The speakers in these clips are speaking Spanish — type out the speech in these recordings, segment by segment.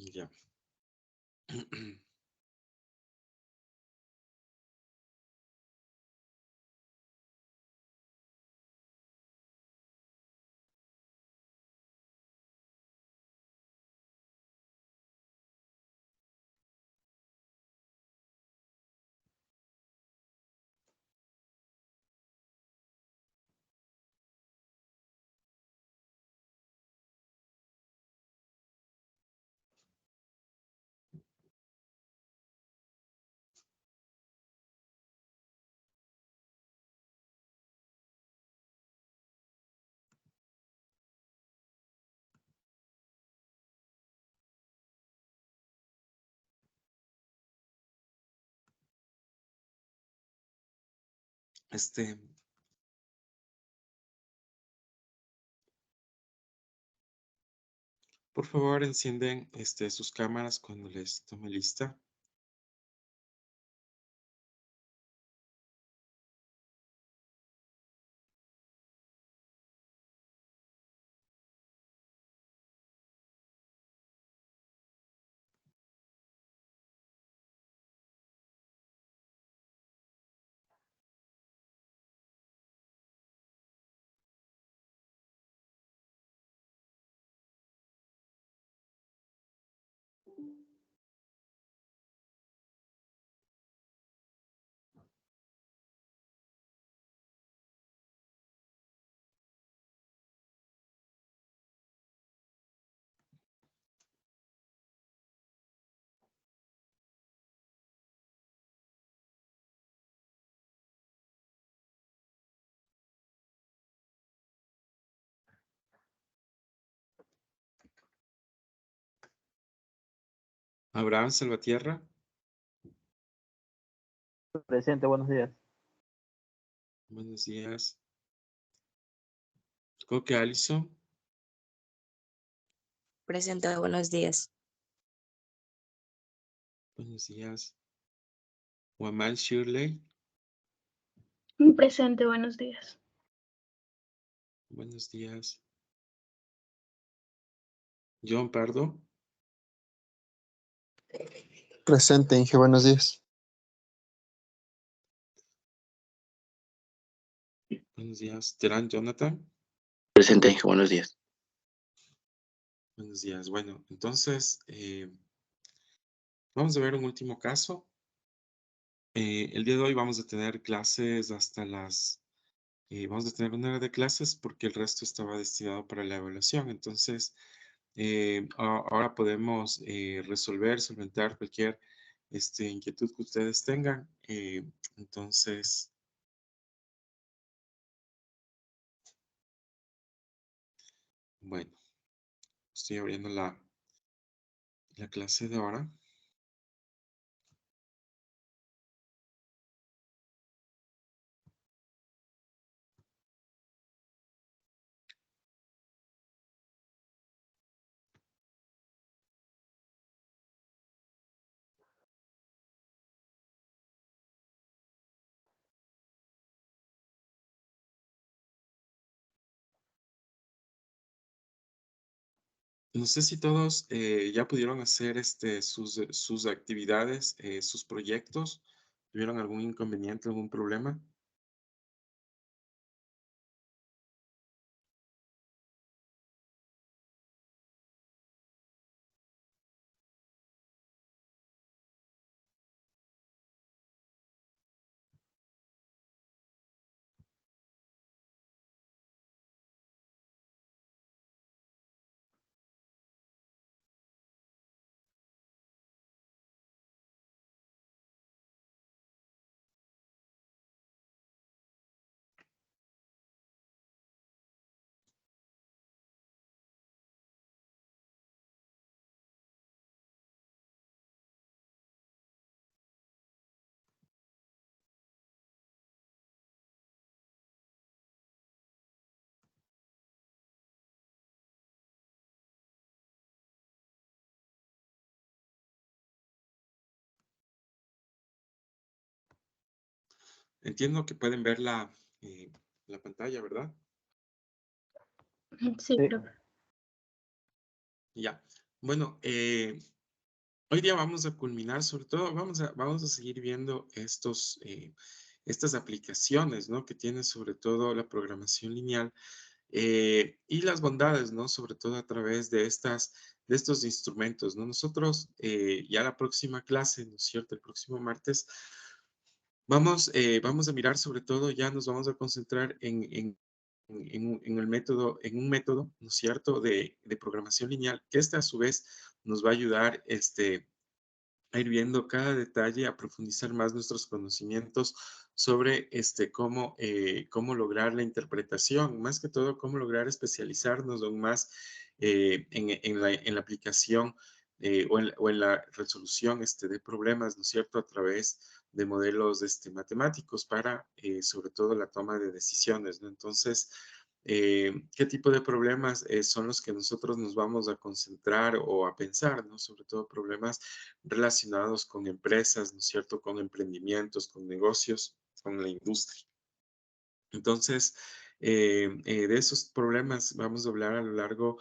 Ya. Por favor, encienden sus cámaras cuando les tome lista. Abraham Salvatierra. Presente, buenos días. Buenos días. Coque Allison. Presente, buenos días. Buenos días. Wamal Shirley. Presente, buenos días. Buenos días. John Pardo. Presente, Inge, buenos días. Buenos días. Terán Jonathan. Presente, Inge, buenos días. Buenos días. Bueno, entonces vamos a ver un último caso. El día de hoy vamos a tener clases hasta vamos a tener una hora de clases porque el resto estaba destinado para la evaluación. Entonces, ahora podemos solventar cualquier inquietud que ustedes tengan. Entonces, bueno, estoy abriendo la clase de ahora. No sé si todos ya pudieron hacer sus actividades, sus proyectos. ¿Tuvieron algún inconveniente, algún problema? Entiendo que pueden ver la pantalla, ¿verdad? Sí, Sí. profe. Ya. Bueno, hoy día vamos a culminar, sobre todo vamos a seguir viendo estas aplicaciones, ¿no? Que tiene sobre todo la programación lineal y las bondades, ¿no? Sobre todo a través de estos instrumentos, ¿no? Nosotros ya la próxima clase, ¿no es cierto? El próximo martes vamos a mirar sobre todo, ya nos vamos a concentrar en el método, en un método, ¿no es cierto? De programación lineal, que este a su vez nos va a ayudar, a ir viendo cada detalle, a profundizar más nuestros conocimientos sobre cómo lograr la interpretación, más que todo cómo lograr especializarnos aún más en la aplicación o en la resolución de problemas, ¿no es cierto?, a través de modelos matemáticos para sobre todo la toma de decisiones, ¿no? Entonces, ¿qué tipo de problemas son los que nosotros nos vamos a concentrar o a pensar, ¿no? Sobre todo problemas relacionados con empresas, ¿no es cierto? Con emprendimientos, con negocios, con la industria. Entonces, de esos problemas vamos a hablar a lo largo,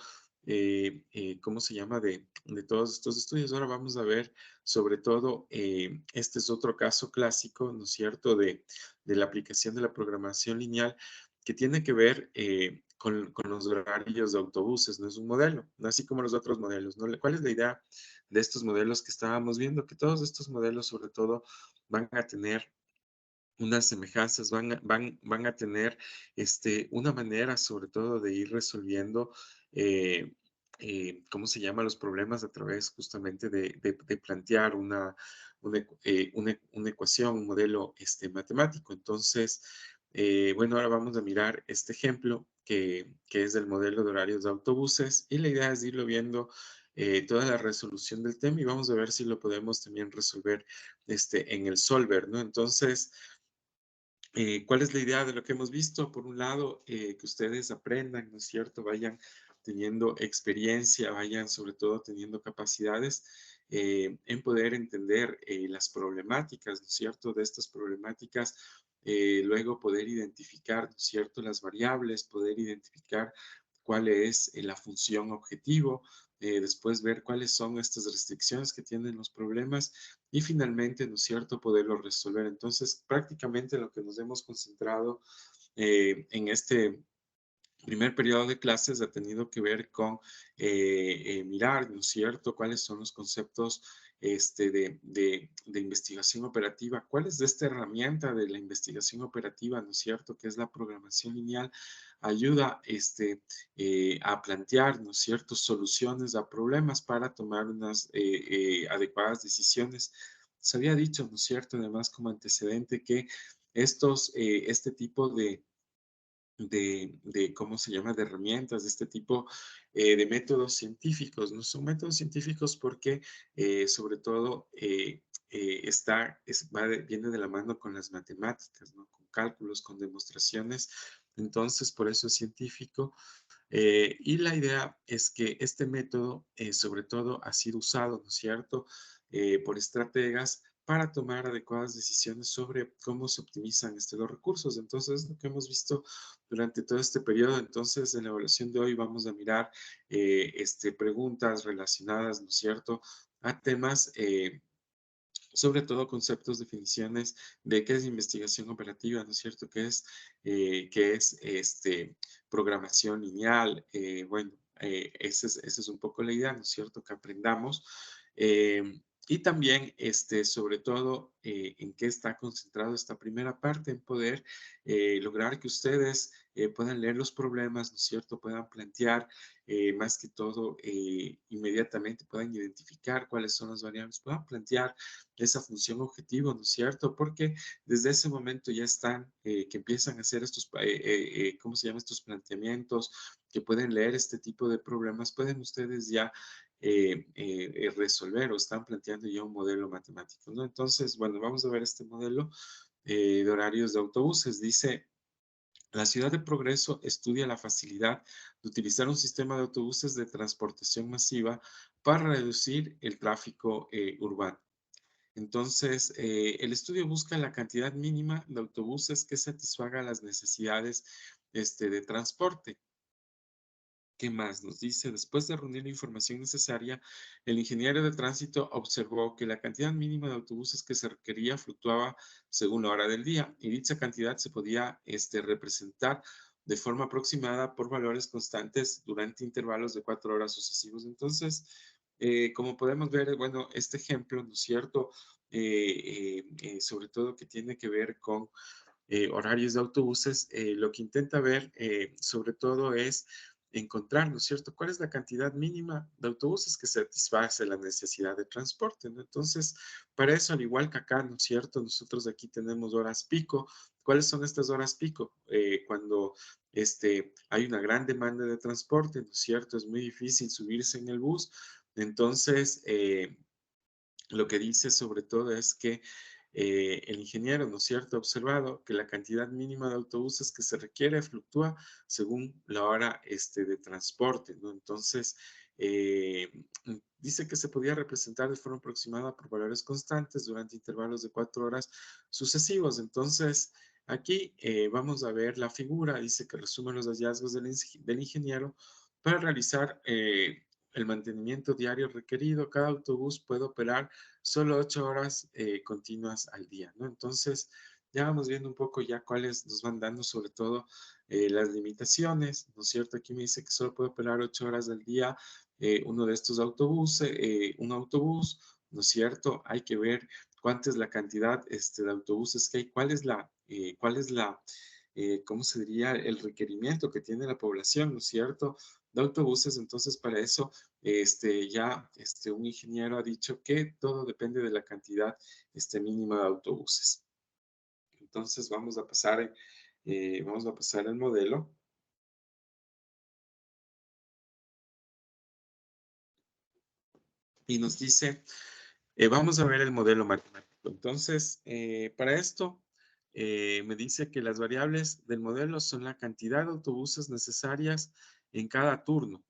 ¿cómo se llama? De todos estos estudios. Ahora vamos a ver, sobre todo, este es otro caso clásico, ¿no es cierto?, de la aplicación de la programación lineal que tiene que ver con los horarios de autobuses, no es un modelo, no así como los otros modelos, ¿no? ¿Cuál es la idea de estos modelos que estábamos viendo? Que todos estos modelos, sobre todo, van a tener unas semejanzas, van a tener una manera sobre todo de ir resolviendo, ¿cómo se llama? Los problemas a través justamente de plantear una ecuación, un modelo matemático. Entonces, bueno, ahora vamos a mirar este ejemplo que es del modelo de horarios de autobuses y la idea es irlo viendo toda la resolución del tema y vamos a ver si lo podemos también resolver en el solver, ¿no? Entonces, ¿cuál es la idea de lo que hemos visto? Por un lado, que ustedes aprendan, ¿no es cierto? Vayan teniendo experiencia, vayan sobre todo teniendo capacidades en poder entender las problemáticas, ¿no es cierto? De estas problemáticas, luego poder identificar, ¿no es cierto? Las variables, poder identificar cuál es la función objetivo, después ver cuáles son estas restricciones que tienen los problemas y finalmente, ¿no es cierto?, poderlo resolver. Entonces, prácticamente lo que nos hemos concentrado en este primer periodo de clases ha tenido que ver con mirar, ¿no es cierto?, cuáles son los conceptos de investigación operativa, cuál es de esta herramienta de la investigación operativa, ¿no es cierto?, que es la programación lineal, ayuda a plantear, ¿no es cierto?, soluciones a problemas para tomar unas adecuadas decisiones. Se había dicho, ¿no es cierto?, además como antecedente que este tipo ¿cómo se llama?, de herramientas, de este tipo de métodos científicos. No son métodos científicos porque sobre todo viene de la mano con las matemáticas, ¿no? Con cálculos, con demostraciones. Entonces, por eso es científico. Y la idea es que este método, sobre todo, ha sido usado, ¿no es cierto?, por estrategas para tomar adecuadas decisiones sobre cómo se optimizan los recursos. Entonces, lo que hemos visto durante todo este periodo, entonces, en la evaluación de hoy vamos a mirar preguntas relacionadas, ¿no es cierto?, a temas sobre todo conceptos, definiciones de qué es investigación operativa, ¿no es cierto? Qué es programación lineal. Bueno, esa es un poco la idea, ¿no es cierto? Que aprendamos. Y también, sobre todo, en qué está concentrado esta primera parte, en poder lograr que ustedes puedan leer los problemas, ¿no es cierto? Puedan plantear, más que todo, inmediatamente puedan identificar cuáles son las variables, puedan plantear esa función objetivo, ¿no es cierto? Porque desde ese momento ya están, que empiezan a hacer ¿cómo se llama? Estos planteamientos, que pueden leer este tipo de problemas, pueden ustedes ya resolver o están planteando ya un modelo matemático, ¿no? Entonces, bueno, vamos a ver este modelo de horarios de autobuses. Dice, la ciudad de Progreso estudia la facilidad de utilizar un sistema de autobuses de transportación masiva para reducir el tráfico urbano. Entonces, el estudio busca la cantidad mínima de autobuses que satisfaga las necesidades de transporte. ¿Qué más nos dice? Después de reunir la información necesaria, el ingeniero de tránsito observó que la cantidad mínima de autobuses que se requería fluctuaba según la hora del día y dicha cantidad se podía representar de forma aproximada por valores constantes durante intervalos de 4 horas sucesivos. Entonces, como podemos ver, bueno, este ejemplo, ¿no es cierto? Sobre todo que tiene que ver con horarios de autobuses, lo que intenta ver sobre todo es encontrar, ¿no es cierto?, cuál es la cantidad mínima de autobuses que satisface la necesidad de transporte, ¿no? Entonces, para eso, al igual que acá, ¿no es cierto?, nosotros aquí tenemos horas pico. ¿Cuáles son estas horas pico? Cuando hay una gran demanda de transporte, ¿no es cierto?, es muy difícil subirse en el bus. Entonces, lo que dice sobre todo es que el ingeniero, ¿no es cierto?, ha observado que la cantidad mínima de autobuses que se requiere fluctúa según la hora de transporte, ¿no? Entonces, eh, dice que se podía representar de forma aproximada por valores constantes durante intervalos de 4 horas sucesivos. Entonces, aquí vamos a ver la figura, dice que resume los hallazgos del ingeniero para realizar el mantenimiento diario requerido. Cada autobús puede operar solo 8 horas continuas al día, ¿no? Entonces, ya vamos viendo un poco ya cuáles nos van dando sobre todo las limitaciones, ¿no es cierto? Aquí me dice que solo puede operar 8 horas al día uno de estos autobuses, un autobús, ¿no es cierto? Hay que ver cuánta es la cantidad de autobuses que hay, ¿cómo se diría? El requerimiento que tiene la población, ¿no es cierto? De autobuses. Entonces, para eso un ingeniero ha dicho que todo depende de la cantidad mínima de autobuses. Entonces vamos a pasar el modelo. Y nos dice, vamos a ver el modelo matemático. Entonces, para esto, me dice que las variables del modelo son la cantidad de autobuses necesarias en cada turno.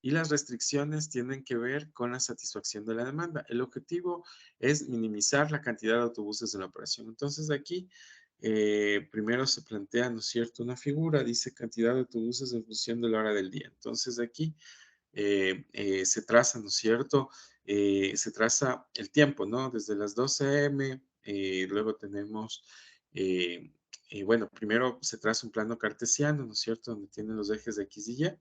Y las restricciones tienen que ver con la satisfacción de la demanda. El objetivo es minimizar la cantidad de autobuses en la operación. Entonces, aquí primero se plantea, ¿no es cierto?, una figura, dice cantidad de autobuses en función de la hora del día. Entonces, aquí se traza, ¿no es cierto?, se traza el tiempo, ¿no? Desde las 12 m, luego tenemos, bueno, primero se traza un plano cartesiano, ¿no es cierto?, donde tienen los ejes de X y Y.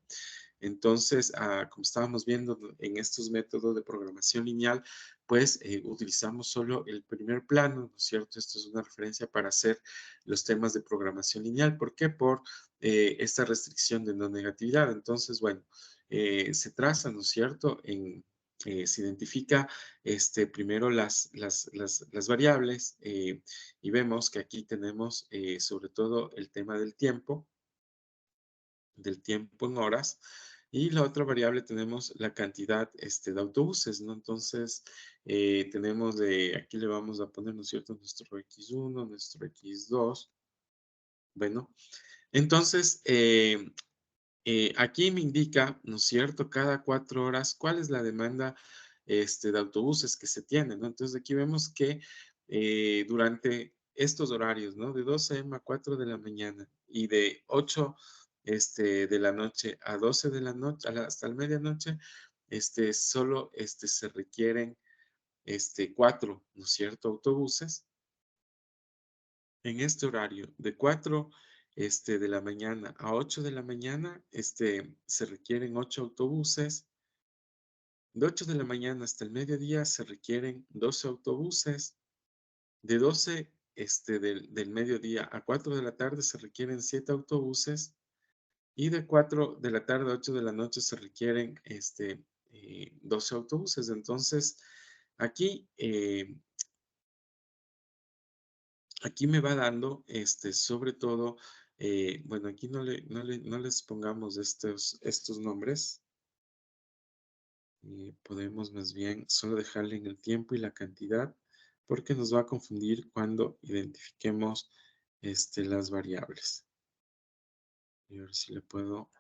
Entonces, como estábamos viendo en estos métodos de programación lineal, pues utilizamos solo el primer plano, ¿no es cierto? Esto es una referencia para hacer los temas de programación lineal. ¿Por qué? Por esta restricción de no negatividad. Entonces, bueno, se traza, ¿no es cierto? Se identifica primero las variables y vemos que aquí tenemos sobre todo el tema del tiempo en horas. Y la otra variable tenemos la cantidad de autobuses, ¿no? Entonces, tenemos aquí le vamos a poner, ¿no es cierto?, nuestro X1, nuestro X2. Bueno, entonces, aquí me indica, ¿no es cierto?, cada 4 horas cuál es la demanda de autobuses que se tiene, ¿no? Entonces, aquí vemos que durante estos horarios, ¿no? De 12 m a 4 de la mañana y de 8 de la noche a 12 de la noche, hasta la medianoche, solo se requieren 4, ¿no es cierto?, autobuses. En este horario, de 4 de la mañana a 8 de la mañana, se requieren 8 autobuses. De 8 de la mañana hasta el mediodía se requieren 12 autobuses. De 12 del mediodía a 4 de la tarde se requieren 7 autobuses. Y de 4 de la tarde a 8 de la noche se requieren 12 autobuses. Entonces, aquí, aquí me va dando, sobre todo, bueno, aquí no les pongamos estos nombres. Podemos más bien solo dejarle en el tiempo y la cantidad, porque nos va a confundir cuando identifiquemos las variables. Y a ver si le puedo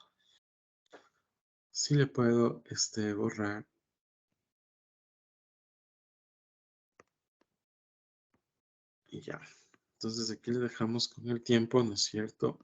borrar. Y ya. Entonces aquí le dejamos con el tiempo, ¿no es cierto?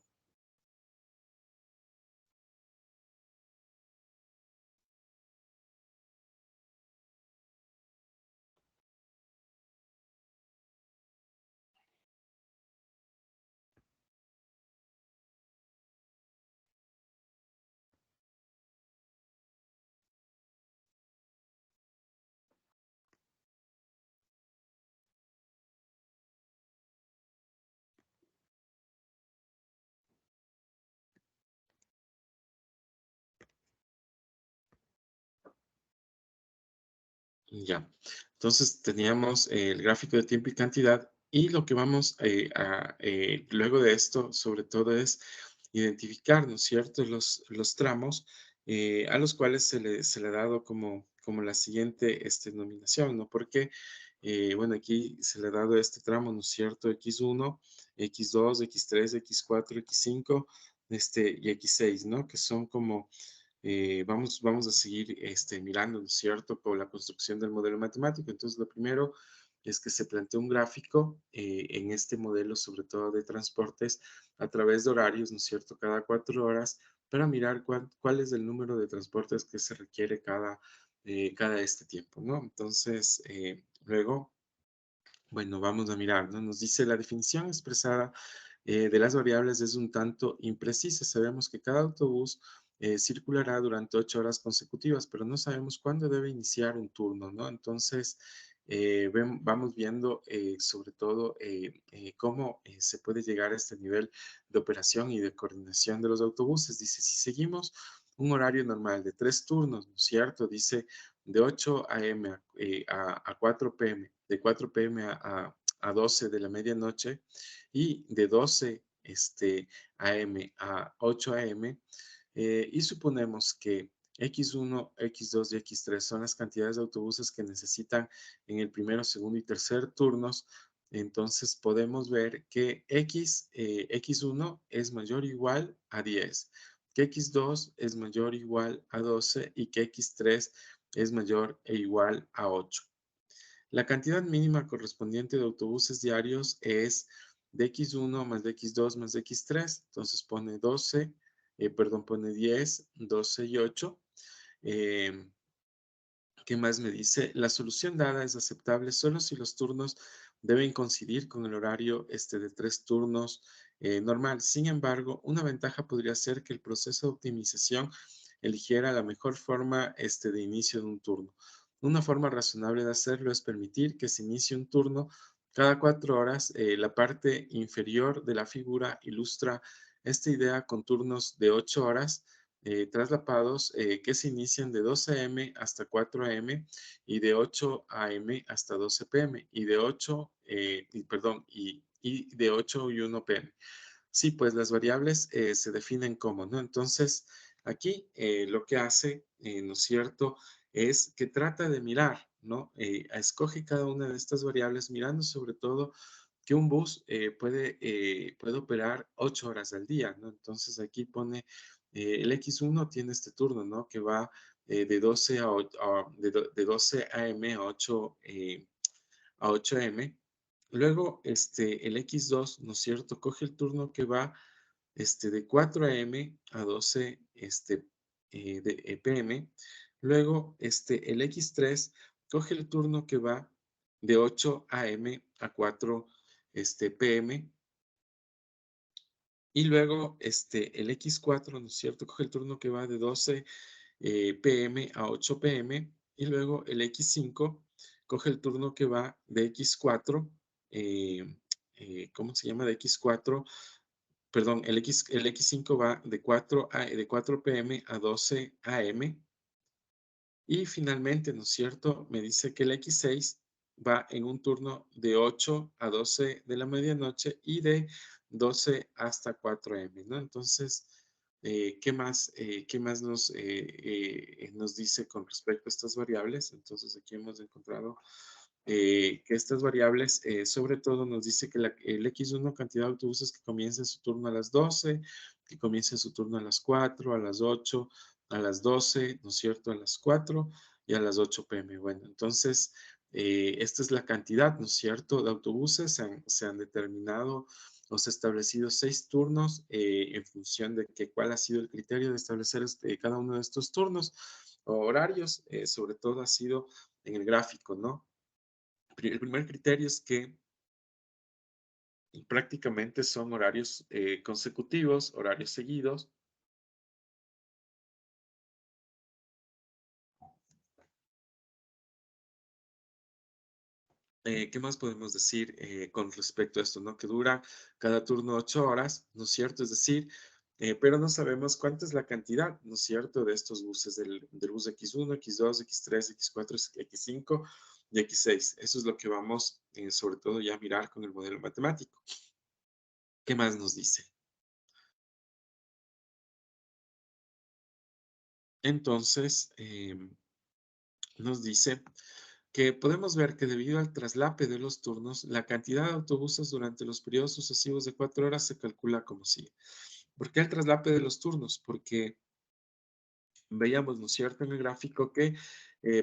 Ya. Entonces teníamos el gráfico de tiempo y cantidad y lo que vamos luego de esto, sobre todo, es identificar, ¿no es cierto?, los tramos a los cuales se le ha dado como la siguiente nominación, ¿no? Porque, bueno, aquí se le ha dado este tramo, ¿no es cierto?, X1, X2, X3, X4, X5, y X6, ¿no? Que son como vamos a seguir mirando, ¿no es cierto?, por la construcción del modelo matemático. Entonces, lo primero es que se plantea un gráfico en este modelo, sobre todo de transportes, a través de horarios, ¿no es cierto?, cada 4 horas, para mirar cuál es el número de transportes que se requiere cada este tiempo, ¿no? Entonces, luego, bueno, vamos a mirar, ¿no? Nos dice la definición expresada de las variables es un tanto imprecisa. Sabemos que cada autobús circulará durante 8 horas consecutivas, pero no sabemos cuándo debe iniciar un turno, ¿no? Entonces, vamos viendo sobre todo cómo se puede llegar a este nivel de operación y de coordinación de los autobuses. Dice, si seguimos un horario normal de 3 turnos, ¿no es cierto? Dice de 8 a.m. A 4 p.m., de 4 p.m. a 12 de la medianoche y de 12 a.m. a 8 a.m. Y suponemos que X1, X2 y X3 son las cantidades de autobuses que necesitan en el primero, segundo y tercer turnos. Entonces podemos ver que X1 es mayor o igual a 10, que X2 es mayor o igual a 12 y que X3 es mayor e igual a 8. La cantidad mínima correspondiente de autobuses diarios es de X1 más de X2 más de X3. Entonces pone 12, pone 10, 12 y 8. ¿Qué más me dice? La solución dada es aceptable solo si los turnos deben coincidir con el horario de 3 turnos normal. Sin embargo, una ventaja podría ser que el proceso de optimización eligiera la mejor forma de inicio de un turno. Una forma razonable de hacerlo es permitir que se inicie un turno cada 4 horas. La parte inferior de la figura ilustra esta idea con turnos de 8 horas traslapados que se inician de 12 a.m. hasta 4 a.m. y de 8 a.m. hasta 12 p.m. y de 8, y de 8 y 1 p.m. Sí, pues las variables se definen como, ¿no? Entonces, aquí lo que hace, ¿no es cierto?, es que trata de mirar, ¿no? Escoge cada una de estas variables mirando sobre todo que un bus puede operar 8 horas al día, ¿no? Entonces aquí pone el X1 tiene este turno, ¿no? Que va de 12 de 12 a.m. a 8 a.m. Luego, el X2, ¿no es cierto? Coge el turno que va de 4 a.m. a 12 p.m. Luego, el X3 coge el turno que va de 8 a.m. a 4 p.m. Y luego, el X4, ¿no es cierto? Coge el turno que va de 12 p.m. a 8 p.m. Y luego el X5 coge el turno que va de X4, ¿cómo se llama? De X4, perdón, el X5 va de 4 p.m. a 12 a.m. Y finalmente, ¿no es cierto? Me dice que el X6 va en un turno de 8 a 12 de la medianoche y de 12 hasta 4 a.m., ¿no? Entonces, ¿qué más nos dice con respecto a estas variables? Entonces, aquí hemos encontrado que estas variables, sobre todo, nos dice que el X1, cantidad de autobuses que comiencen su turno a las 12, que comiencen su turno a las 4, a las 8, a las 12, ¿no es cierto?, a las 4 y a las 8 p.m. Bueno, entonces, esta es la cantidad, ¿no es cierto?, de autobuses. Se han determinado o se han establecido 6 turnos en función de cuál ha sido el criterio de establecer cada uno de estos turnos o horarios. Sobre todo ha sido en el gráfico, ¿no? El primer criterio es que prácticamente son horarios consecutivos, horarios seguidos. ¿Qué más podemos decir con respecto a esto, no? Que dura cada turno 8 horas, ¿no es cierto? Es decir, pero no sabemos cuánta es la cantidad, ¿no es cierto?, de estos buses, del bus X1, X2, X3, X4, X5 y X6. Eso es lo que vamos, sobre todo, ya a mirar con el modelo matemático. ¿Qué más nos dice? Entonces, nos dice que podemos ver que debido al traslape de los turnos, la cantidad de autobuses durante los periodos sucesivos de 4 horas se calcula como sigue. ¿Por qué el traslape de los turnos? Porque veíamos, ¿no es cierto?, en el gráfico que,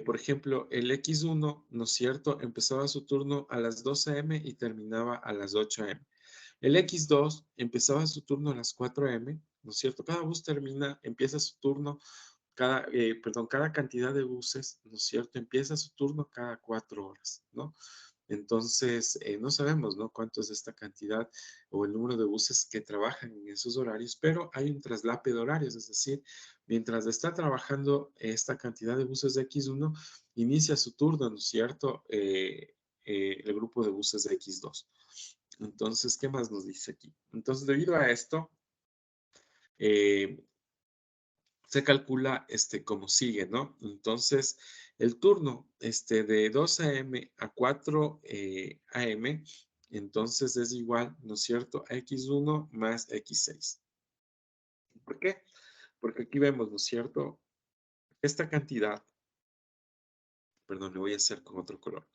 por ejemplo, el X1, ¿no es cierto?, empezaba su turno a las 12 a.m. y terminaba a las 8 a.m. El X2 empezaba su turno a las 4 a.m., ¿no es cierto? Cada bus empieza su turno, cada cantidad de buses, ¿no es cierto?, empieza su turno cada 4 horas, ¿no? Entonces, no sabemos, ¿no?, cuánto es esta cantidad o el número de buses que trabajan en esos horarios, pero hay un traslape de horarios, es decir, mientras está trabajando esta cantidad de buses de X1, inicia su turno, ¿no es cierto?, el grupo de buses de X2. Entonces, ¿qué más nos dice aquí? Entonces, debido a esto, se calcula como sigue, ¿no? Entonces, el turno de 2 a.m. a 4 a.m., entonces es igual, ¿no es cierto?, a X1 más X6. ¿Por qué? Porque aquí vemos, ¿no es cierto?, esta cantidad, perdón, le voy a hacer con otro color.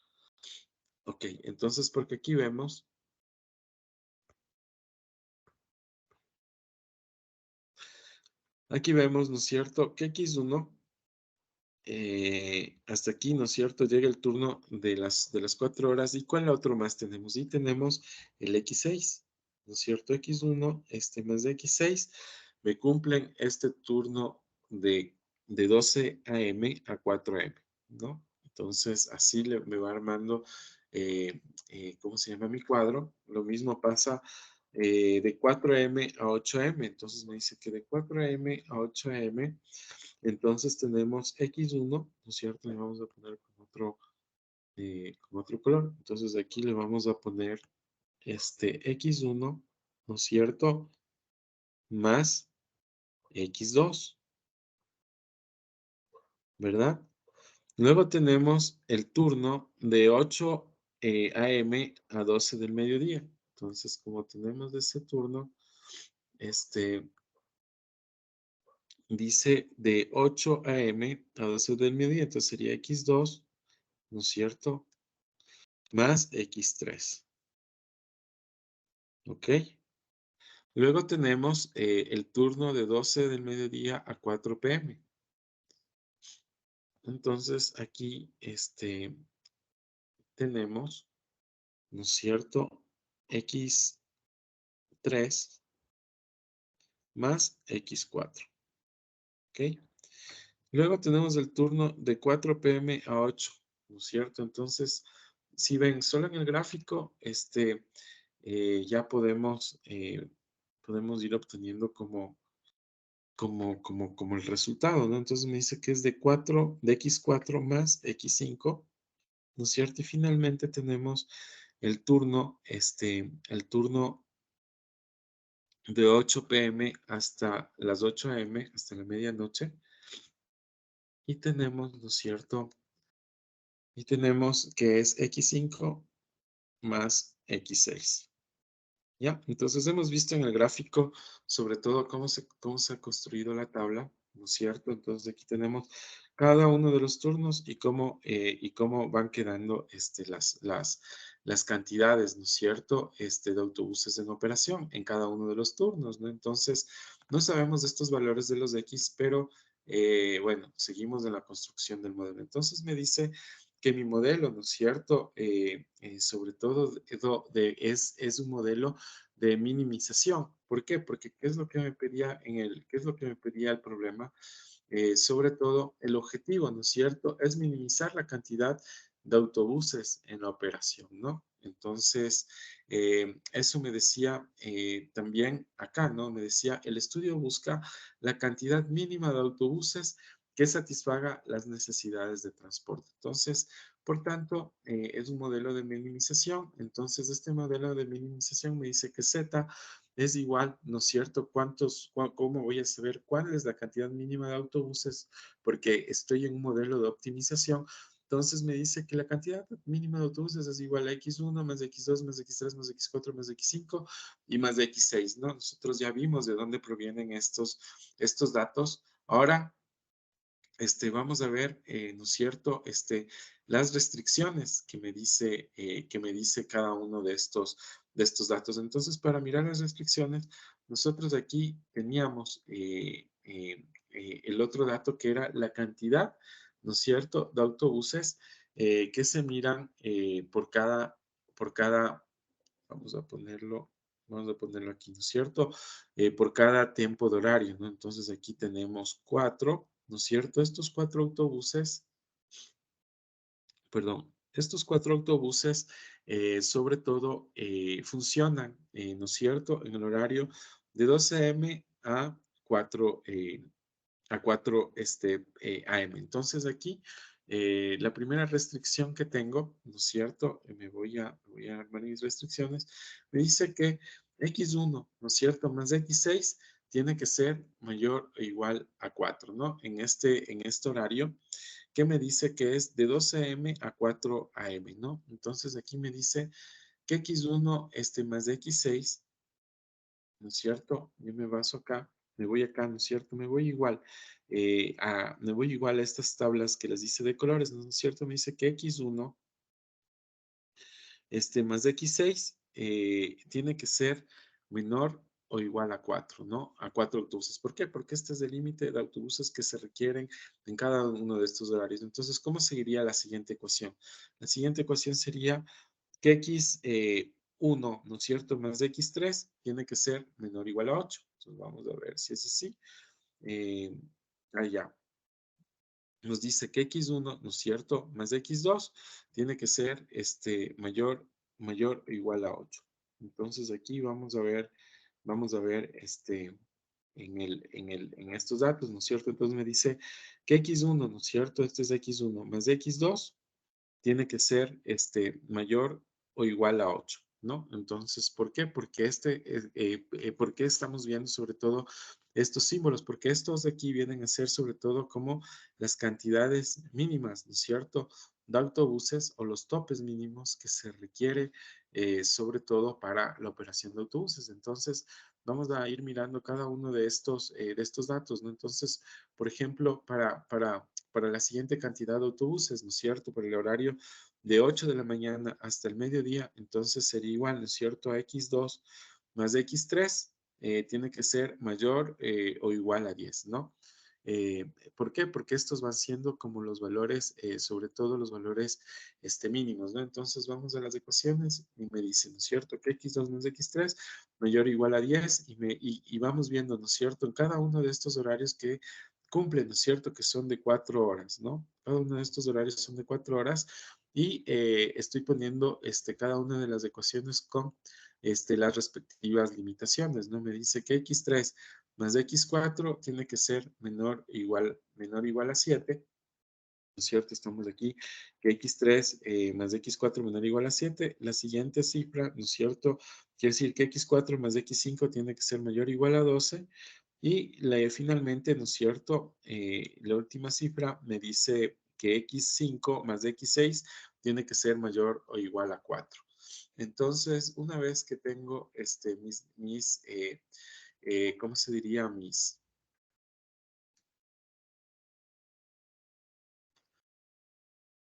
Ok, entonces, porque aquí vemos, ¿no es cierto?, que X1 hasta aquí, ¿no es cierto?, llega el turno de las 4 horas. ¿Y cuál otro más tenemos? Y tenemos el X6, ¿no es cierto? X1 más de X6 me cumplen este turno de 12 a.m. a 4 a.m., ¿no? Entonces, así me va armando, ¿cómo se llama mi cuadro? Lo mismo pasa de 4 a.m. a 8 a.m. Entonces, me dice que de 4 a.m. a 8 a.m., entonces tenemos X1, ¿no es cierto? Le vamos a poner con otro color. Entonces aquí le vamos a poner X1, ¿no es cierto?, más X2, ¿verdad? Luego tenemos el turno de 8 a.m. a 12 del mediodía. Entonces, como tenemos ese turno, dice de 8 a.m. a 12 del mediodía, entonces sería X2, ¿no es cierto?, más X3. ¿Ok? Luego tenemos el turno de 12 del mediodía a 4 p.m. Entonces aquí tenemos, ¿no es cierto?, X3 más X4. ¿Ok? Luego tenemos el turno de 4 p.m. a 8, ¿no es cierto? Entonces, si ven solo en el gráfico, ya podemos ir obteniendo como el resultado, ¿no? Entonces me dice que es de X4 más X5, ¿no es cierto? Y finalmente tenemos el turno de 8 p.m. hasta las 8 a.m., hasta la medianoche. Y tenemos, ¿no es cierto?, y tenemos que es X5 más X6. ¿Ya? Entonces hemos visto en el gráfico sobre todo cómo se ha construido la tabla, ¿no es cierto? Entonces aquí tenemos cada uno de los turnos y cómo van quedando las cantidades, ¿no es cierto?, de autobuses en operación en cada uno de los turnos, ¿no? Entonces, no sabemos de estos valores de los X, pero bueno, seguimos en la construcción del modelo. Entonces me dice que mi modelo, ¿no es cierto?, sobre todo es un modelo de minimización. ¿Por qué? Porque ¿qué es lo que me pedía qué es lo que me pedía el problema? Sobre todo el objetivo, ¿no es cierto?, es minimizar la cantidad de autobuses en la operación, ¿no? Entonces, eso me decía también acá, ¿no? Me decía, el estudio busca la cantidad mínima de autobuses que satisfaga las necesidades de transporte. Entonces, por tanto, es un modelo de minimización. Entonces, este modelo de minimización me dice que Z es igual, ¿no es cierto? ¿Cómo voy a saber cuál es la cantidad mínima de autobuses? Porque estoy en un modelo de optimización. Entonces me dice que la cantidad mínima de autobuses es igual a X1 más X2 más X3 más X4 más X5 y más de X6, ¿no? Nosotros ya vimos de dónde provienen estos datos. Ahora, vamos a ver, ¿no es cierto? Las restricciones que me dice cada uno de estos datos. Entonces, para mirar las restricciones, nosotros aquí teníamos el otro dato que era la cantidad, ¿no es cierto?, de autobuses que se miran por cada, vamos a ponerlo aquí, ¿no es cierto? Por cada tiempo de horario, ¿no? Entonces aquí tenemos 4, ¿no es cierto? Estos 4 autobuses, perdón, estos 4 autobuses sobre todo funcionan, ¿no es cierto? En el horario de 12 a.m. a 4 AM. Entonces aquí la primera restricción que tengo, ¿no es cierto? Voy a armar mis restricciones. Me dice que X1, ¿no es cierto? Más X6 tiene que ser mayor o igual a 4, ¿no? En este horario que me dice que es de 12 AM a 4 AM, ¿no? Entonces aquí me dice que X1 más X6, ¿no es cierto? Yo me baso acá, me voy acá, ¿no es cierto? Me voy igual a estas tablas que les dice de colores, ¿no es cierto? Me dice que X1 más X6 tiene que ser menor o igual a 4, ¿no? A 4 autobuses. ¿Por qué? Porque este es el límite de autobuses que se requieren en cada uno de estos horarios. Entonces, ¿cómo seguiría la siguiente ecuación? La siguiente ecuación sería que X1, ¿no es cierto? Más X3 tiene que ser menor o igual a 8. Entonces, vamos a ver si es así. Allá. Nos dice que X1, ¿no es cierto? Más X2 tiene que ser mayor o igual a 8. Entonces aquí vamos a ver en estos datos, ¿no es cierto? Entonces me dice que X1, ¿no es cierto? Este es X1 más X2 tiene que ser mayor o igual a 8, ¿no? Entonces, ¿por qué? Porque ¿por qué estamos viendo sobre todo estos símbolos? Porque estos de aquí vienen a ser sobre todo como las cantidades mínimas, ¿no es cierto?, de autobuses o los topes mínimos que se requiere sobre todo para la operación de autobuses. Entonces, vamos a ir mirando cada uno de estos datos, ¿no? Entonces, por ejemplo, para la siguiente cantidad de autobuses, ¿no es cierto? Por el horario de 8 de la mañana hasta el mediodía, entonces sería igual, ¿no es cierto? A X2 más X3 tiene que ser mayor o igual a 10, ¿no? ¿Por qué? Porque estos van siendo como los valores, sobre todo los valores mínimos, ¿no? Entonces vamos a las ecuaciones y me dice, ¿no es cierto? Que X2 más X3 mayor o igual a 10 y vamos viendo, ¿no es cierto? En cada uno de estos horarios que cumplen, ¿no es cierto? Que son de 4 horas, ¿no? Cada uno de estos horarios son de 4 horas y estoy poniendo cada una de las ecuaciones con las respectivas limitaciones, ¿no? Me dice que X3 más X4 tiene que ser menor o igual a 7, ¿no es cierto? Estamos aquí, que X3 más X4 menor o igual a 7. La siguiente cifra, ¿no es cierto? Quiere decir que X4 más X5 tiene que ser mayor o igual a 12. Y finalmente, ¿no es cierto? La última cifra me dice que X5 más X6 tiene que ser mayor o igual a 4. Entonces, una vez que tengo ¿cómo se diría?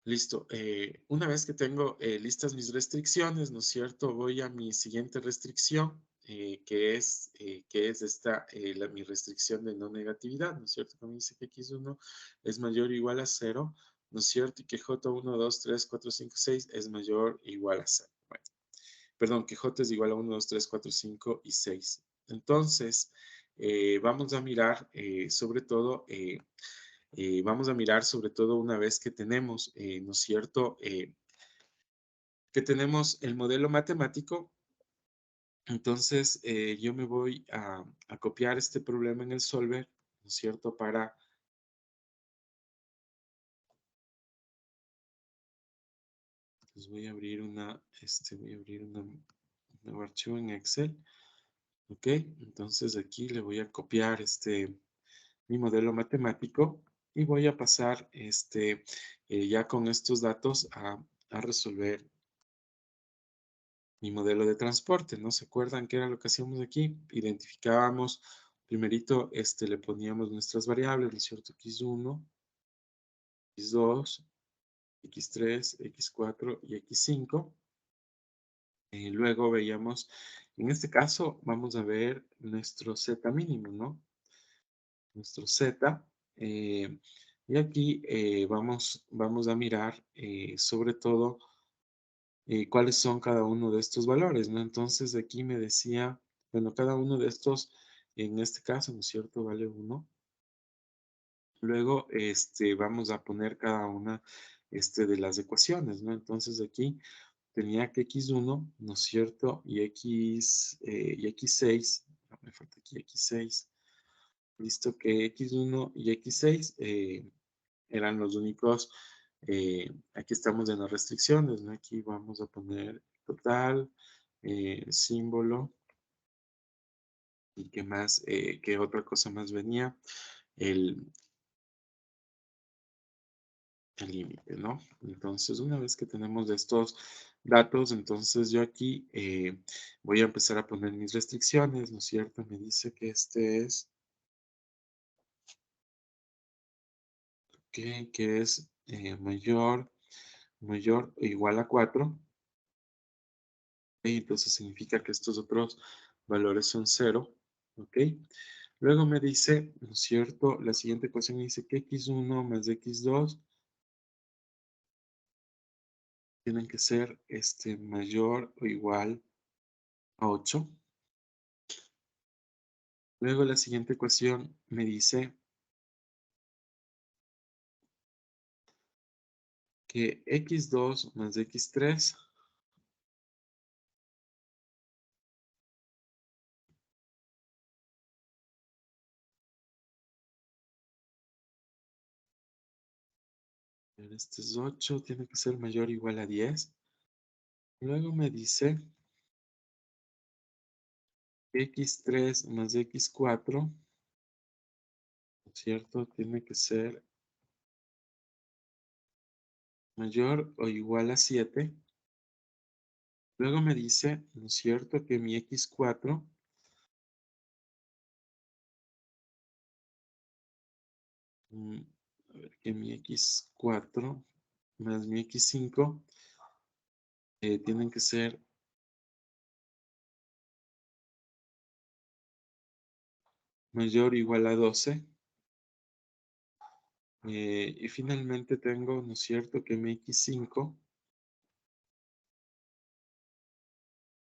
Listo. Una vez que tengo listas mis restricciones, ¿no es cierto? Voy a mi siguiente restricción, que es mi restricción de no negatividad, ¿no es cierto? Que me dice que X1 es mayor o igual a 0, ¿no es cierto? Y que J1, 2, 3, 4, 5, 6 es mayor o igual a 0. Bueno, perdón, que J es igual a 1, 2, 3, 4, 5 y 6. Entonces, vamos a mirar sobre todo vamos a mirar sobre todo una vez que tenemos, ¿no es cierto? Que tenemos el modelo matemático. Entonces, yo me voy a copiar este problema en el solver, ¿no es cierto? Pues voy a abrir un nuevo archivo en Excel, Ok, entonces aquí le voy a copiar mi modelo matemático y voy a pasar ya con estos datos a resolver mi modelo de transporte. ¿No se acuerdan qué era lo que hacíamos aquí? Identificábamos, primerito, le poníamos nuestras variables, ¿no es cierto? X1, X2, X3, X4 y X5. Luego veíamos, en este caso, vamos a ver nuestro Z mínimo, ¿no? Nuestro Z. Y aquí vamos a mirar sobre todo cuáles son cada uno de estos valores, ¿no? Entonces aquí me decía, bueno, cada uno de estos, en este caso, ¿no es cierto? Vale 1. Luego, vamos a poner cada una de las ecuaciones, ¿no? Entonces aquí tenía que X1, ¿no es cierto? Y X6, me falta aquí X6. Listo que X1 y X6 eran los únicos. Aquí estamos en las restricciones, ¿no? Aquí vamos a poner total, símbolo. ¿Y qué más? ¿Qué otra cosa más venía? El límite, ¿no? Entonces, una vez que tenemos estos datos, entonces yo aquí voy a empezar a poner mis restricciones, ¿no es cierto? Me dice que este es, que es mayor o igual a 4. Entonces significa que estos otros valores son 0. ¿Ok? Luego me dice, ¿no es cierto? La siguiente ecuación me dice que x1 más x2 tienen que ser mayor o igual a 8. Luego la siguiente ecuación me dice que x2 más x3 este es 8, tiene que ser mayor o igual a 10. Luego me dice que x3 más x4, ¿no es cierto? Tiene que ser mayor o igual a 7. Luego me dice, ¿no es cierto?, que mi x4 a ver, que mi x4 más mi x5 tienen que ser mayor o igual a 12. Y finalmente tengo, ¿no es cierto?, que mi x5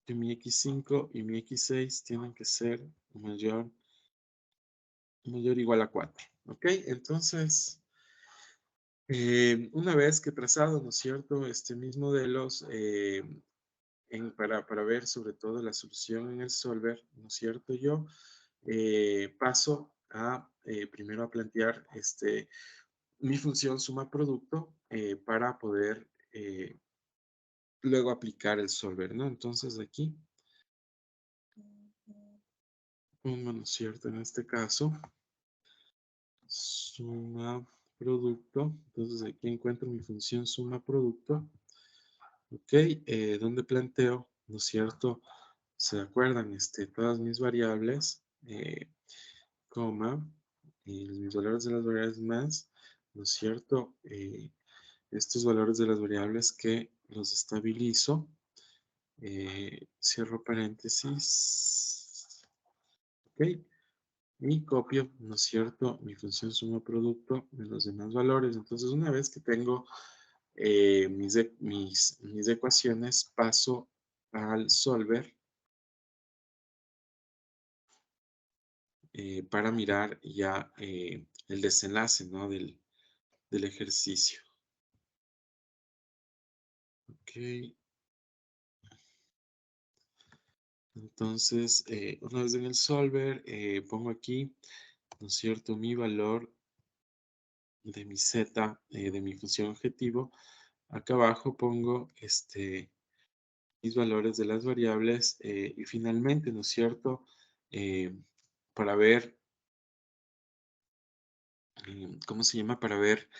y mi x6 tienen que ser mayor o igual a 4. ¿Ok? Entonces, una vez que he trazado, ¿no es cierto?, mis modelos para ver sobre todo la solución en el solver, ¿no es cierto? Yo paso a primero a plantear mi función suma producto para poder luego aplicar el solver, ¿no? Entonces aquí pongo, ¿no es cierto? En este caso, suma producto. Entonces aquí encuentro mi función suma producto. Ok, donde planteo, ¿no es cierto? ¿Se acuerdan? Todas mis variables, coma, y mis valores de las variables más, ¿no es cierto? Estos valores de las variables que los estabilizo, cierro paréntesis, ok, y copio, ¿no es cierto?, mi función suma producto de los demás valores. Entonces, una vez que tengo mis ecuaciones, paso al solver para mirar ya el desenlace, ¿no?, del ejercicio. Ok. Entonces, una vez en el solver, pongo aquí, ¿no es cierto?, mi valor de mi z, de mi función objetivo. Acá abajo pongo mis valores de las variables y finalmente, ¿no es cierto?, para ver, ¿cómo se llama? Para ver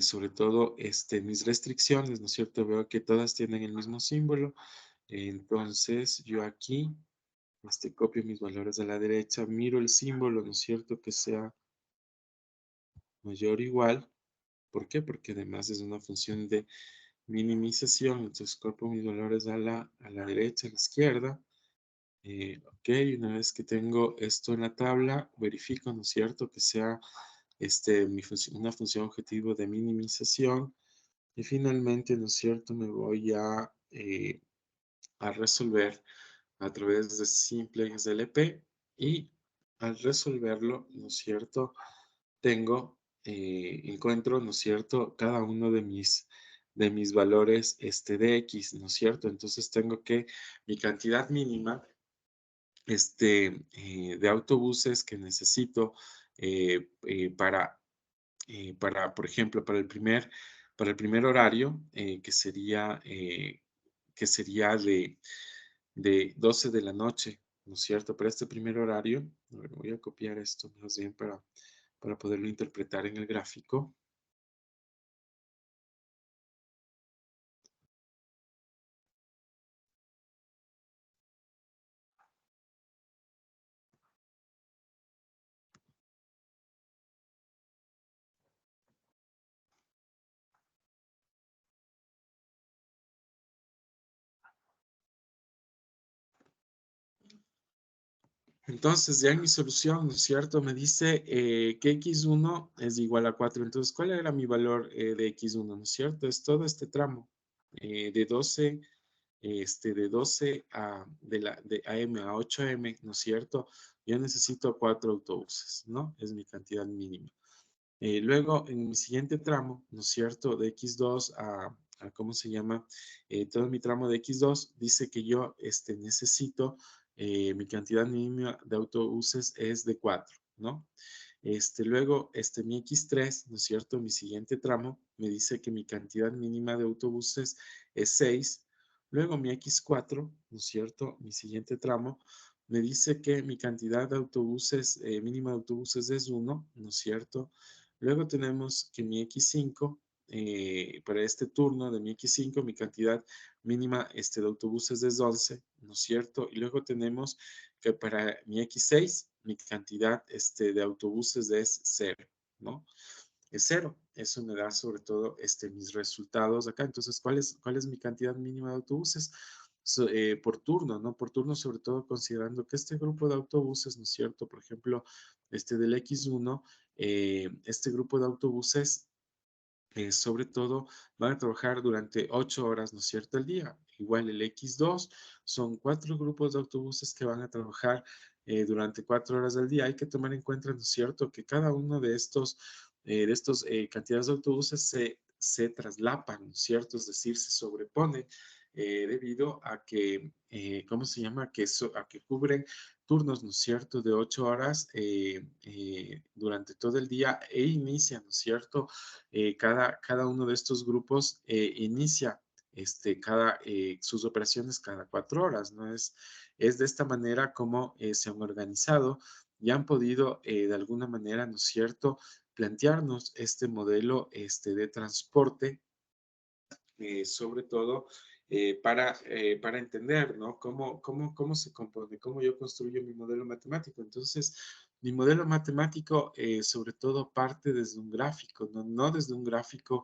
sobre todo mis restricciones, ¿no es cierto? Veo que todas tienen el mismo símbolo. Entonces, yo aquí copio mis valores a la derecha, miro el símbolo, ¿no es cierto? Que sea mayor o igual. ¿Por qué? Porque además es una función de minimización. Entonces, copio mis valores a la derecha, a la izquierda. Ok, una vez que tengo esto en la tabla, verifico, ¿no es cierto? Que sea una función objetivo de minimización. Y finalmente, ¿no es cierto? Me voy a resolver a través de simplex LP y al resolverlo, ¿no es cierto? Encuentro, ¿no es cierto? Cada uno de mis valores de X, ¿no es cierto? Entonces tengo que mi cantidad mínima de autobuses que necesito por ejemplo, para el primer horario, que sería de 12 de la noche, ¿no es cierto? Para este primer horario, a ver, voy a copiar esto más bien para poderlo interpretar en el gráfico. Entonces, ya en mi solución, ¿no es cierto? Me dice que x1 es igual a 4. Entonces, ¿cuál era mi valor de x1, no es cierto? Es todo este tramo de 12, de AM a 8M, ¿no es cierto? Yo necesito 4 autobuses, ¿no? Es mi cantidad mínima. Luego, en mi siguiente tramo, ¿no es cierto? De X2 ¿cómo se llama? Todo mi tramo de X2 dice que yo necesito, mi cantidad mínima de autobuses es de 4, ¿no? Luego, mi X3, ¿no es cierto? Mi siguiente tramo me dice que mi cantidad mínima de autobuses es 6. Luego, mi X4, ¿no es cierto? Mi siguiente tramo me dice que mi cantidad de autobuses, mínima de autobuses es 1, ¿no es cierto? Luego tenemos que mi X5, para este turno de mi X5, mi cantidad mínima de autobuses es 11, ¿no es cierto? Y luego tenemos que para mi X6, mi cantidad de autobuses es 0, ¿no? Es 0. Eso me da sobre todo mis resultados acá. Entonces, ¿cuál es mi cantidad mínima de autobuses? Por turno, ¿no? Por turno, sobre todo considerando que este grupo de autobuses, ¿no es cierto? Por ejemplo, del X1, este grupo de autobuses sobre todo van a trabajar durante 8 horas, ¿no es cierto?, al día. Igual el X2 son 4 grupos de autobuses que van a trabajar durante 4 horas al día. Hay que tomar en cuenta, ¿no es cierto?, que cada uno de estos cantidades de autobuses se traslapan, ¿no es cierto?, es decir, se sobrepone debido a que, ¿cómo se llama?, a que cubren turnos, ¿no es cierto?, de 8 horas durante todo el día e inician, ¿no es cierto?, cada uno de estos grupos inicia sus operaciones cada 4 horas, ¿no? Es de esta manera como se han organizado y han podido de alguna manera, ¿no es cierto?, plantearnos este modelo de transporte, sobre todo para entender, ¿no? Cómo se compone, cómo yo construyo mi modelo matemático. Entonces, mi modelo matemático, sobre todo, parte desde un gráfico, no desde un gráfico,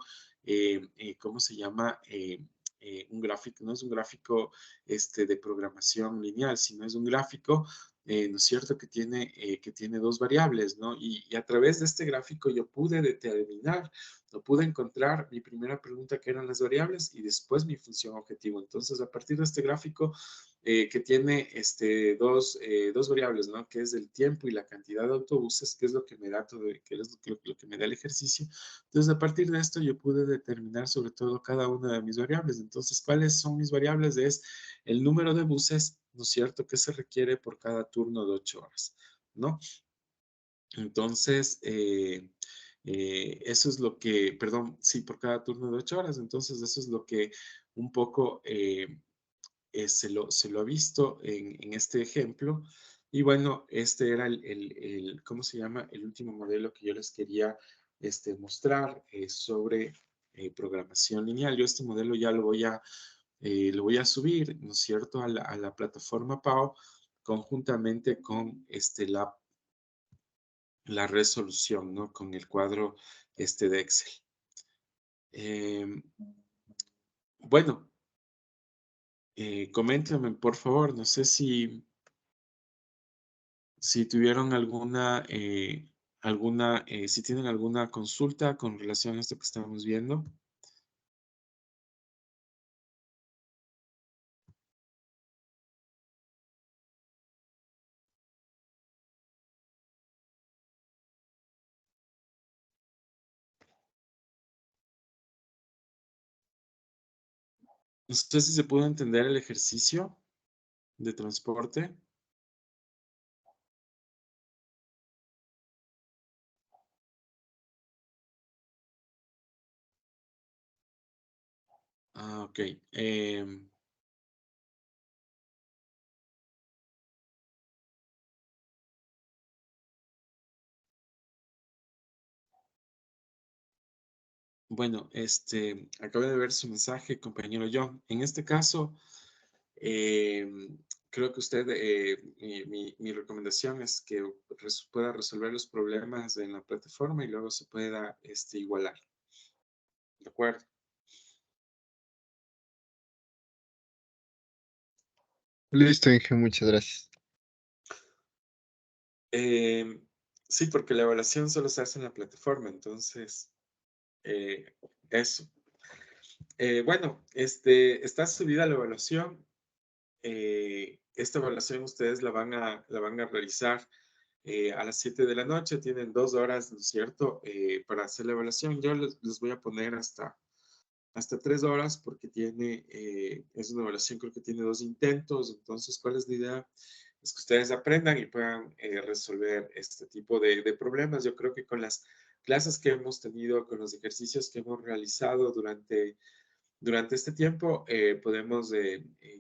¿cómo se llama? Un gráfico, no es un gráfico de programación lineal, sino es un gráfico, ¿no es cierto?, que tiene dos variables, ¿no? Y a través de este gráfico yo pude determinar, no pude encontrar mi primera pregunta, que eran las variables, y después mi función objetivo. Entonces, a partir de este gráfico que tiene dos variables, ¿no? Que es el tiempo y la cantidad de autobuses, que es lo que me da que es lo que me da el ejercicio. Entonces, a partir de esto, yo pude determinar sobre todo cada una de mis variables. Entonces, ¿cuáles son mis variables? Es el número de buses, ¿no es cierto?, que se requiere por cada turno de 8 horas, ¿no? Entonces, eso es lo que, perdón, sí, por cada turno de 8 horas. Entonces, eso es lo que un poco se lo ha visto en este ejemplo. Y bueno, este era ¿cómo se llama? El último modelo que yo les quería mostrar sobre programación lineal. Yo este modelo ya lo voy a subir, ¿no es cierto?, a la plataforma PAO conjuntamente con la resolución, ¿no? Con el cuadro de Excel. Bueno, coméntenme, por favor, no sé si tuvieron si tienen alguna consulta con relación a esto que estamos viendo. No sé si se pudo entender el ejercicio de transporte. Ah, ok. Bueno, acabo de ver su mensaje, compañero John. En este caso, creo que usted, mi recomendación es que pueda resolver los problemas en la plataforma y luego se pueda igualar. ¿De acuerdo? Listo, Inge, muchas gracias. Sí, porque la evaluación solo se hace en la plataforma, entonces, eso. Bueno, está subida la evaluación. Esta evaluación ustedes la van a realizar a las 7 de la noche. Tienen 2 horas, ¿no es cierto?, para hacer la evaluación. Yo les voy a poner hasta 3 horas porque es una evaluación, creo que tiene 2 intentos. Entonces, ¿cuál es la idea? Es que ustedes aprendan y puedan resolver este tipo de problemas. Yo creo que con las clases que hemos tenido, con los ejercicios que hemos realizado durante este tiempo, podemos,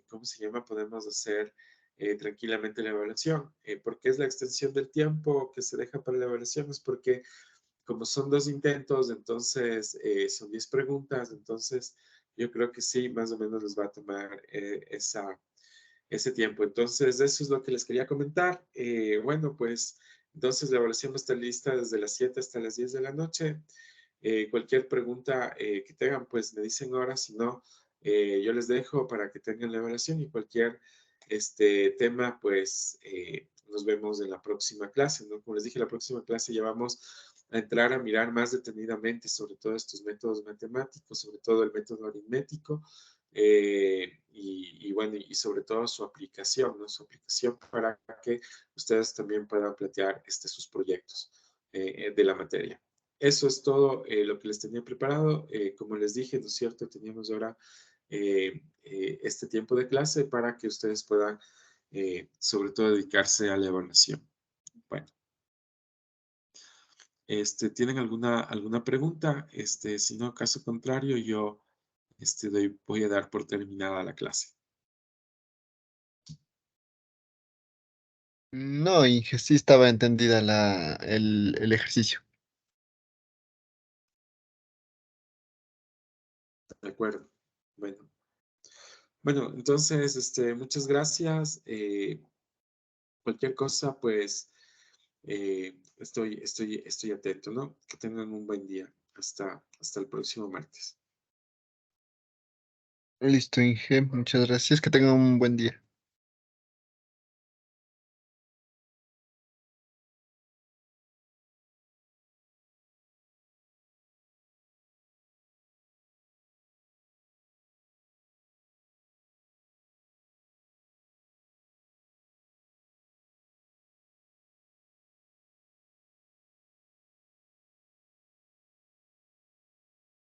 ¿cómo se llama? Podemos hacer tranquilamente la evaluación. ¿Por qué es la extensión del tiempo que se deja para la evaluación? Es porque como son 2 intentos, entonces son 10 preguntas, entonces yo creo que sí, más o menos les va a tomar ese tiempo. Entonces, eso es lo que les quería comentar. Bueno, pues entonces la evaluación va a estar lista desde las 7 hasta las 10 de la noche. Cualquier pregunta que tengan, pues me dicen ahora, si no, yo les dejo para que tengan la evaluación y cualquier tema, pues nos vemos en la próxima clase, ¿no? Como les dije, la próxima clase ya vamos a entrar a mirar más detenidamente sobre todo estos métodos matemáticos, sobre todo el método aritmético, y bueno, y sobre todo su aplicación, ¿no? Su aplicación para que ustedes también puedan plantear sus proyectos de la materia. Eso es todo lo que les tenía preparado. Como les dije, ¿no es cierto? Teníamos ahora este tiempo de clase para que ustedes puedan, sobre todo, dedicarse a la evaluación. Bueno, ¿tienen alguna pregunta? Si no, caso contrario, yo voy a dar por terminada la clase. No, Inge, sí estaba entendida el ejercicio. De acuerdo. Bueno. Bueno, entonces, muchas gracias. Cualquier cosa, pues, estoy atento, ¿no? Que tengan un buen día. Hasta el próximo martes. Listo, Inge, muchas gracias. Que tengan un buen día.